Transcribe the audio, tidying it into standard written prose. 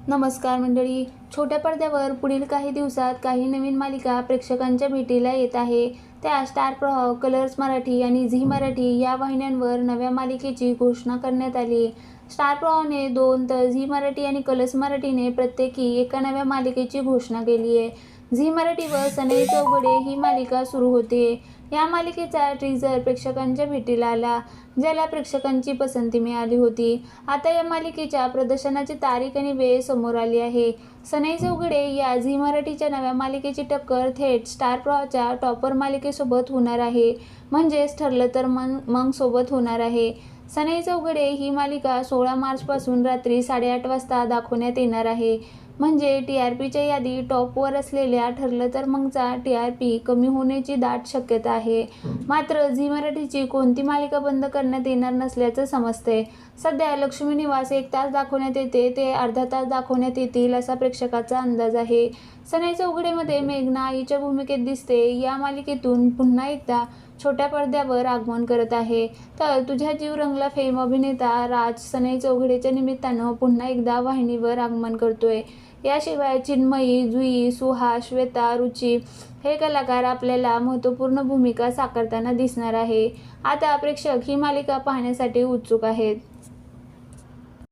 नमस्कार मंडळी. छोट्या पडद्यावर पुढील काही दिवसात काही नवीन मालिका प्रेक्षकांच्या भेटीला येत आहे. त्या स्टार प्रवाह, कलर्स मराठी आणि झी मराठी या वाहिन्यांवर नव्या मालिकेची घोषणा करण्यात आली. स्टार प्रवाहने 2 तर झी मराठी आणि कलर्स मराठीने प्रत्येकी एका नव्या मालिकेची घोषणा केली आहे. झी मराठीवर सनई चौघडे ही मालिका सुरू होते. या मालिकेचा टीझर प्रेक्षकांच्या भेटीला आला, ज्याला प्रेक्षकांची पसंती मिळाली होती. आता या मालिकेच्या प्रदर्शनाची तारीख आणि वेळ समोर आली आहे. सनई चौघडे या झी मराठीच्या नव्या मालिकेची टक्कर थेट स्टार प्रवाहच्या टॉपर मालिकेसोबत होणार आहे. म्हणजेच ठरलं तर मग सोबत होणार आहे. सनई चौघडे ही मालिका 16 मार्चपासून रात्री 8:30 वाजता दाखवण्यात येणार आहे. म्हणजे टीआरपीच्या यादीत टॉपवर असलेल्या ठरलं तर मगचा टीआरपी कमी होण्याची दाट शक्यता आहे. मात्र झी मराठीची कोणती मालिका बंद करण्यात येणार नसल्याचं समजतंय. सध्या लक्ष्मी निवास 1 तास दाखवण्यात येते ते अर्धा तास दाखवण्यात येतील असा प्रेक्षकाचा अंदाज आहे. सनई चौघडेमध्ये मेघना आईच्या भूमिकेत दिसते. या मालिकेतून पुन्हा एकदा छोट्या पडद्यावर आगमन करत आहे. तर तुझ्या जीव रंगला फेम अभिनेता राज सनई चौघडेच्या निमित्तानं पुन्हा एकदा वाहिनीवर आगमन करतोय. याशिवाय चिन्मयी, जुई, सुहास, श्वेता, रुची हे कलाकार आपल्याला महत्त्वपूर्ण भूमिका साकारताना दिसणार आहे. आता प्रेक्षक ही मालिका पाहण्यासाठी उत्सुक आहेत.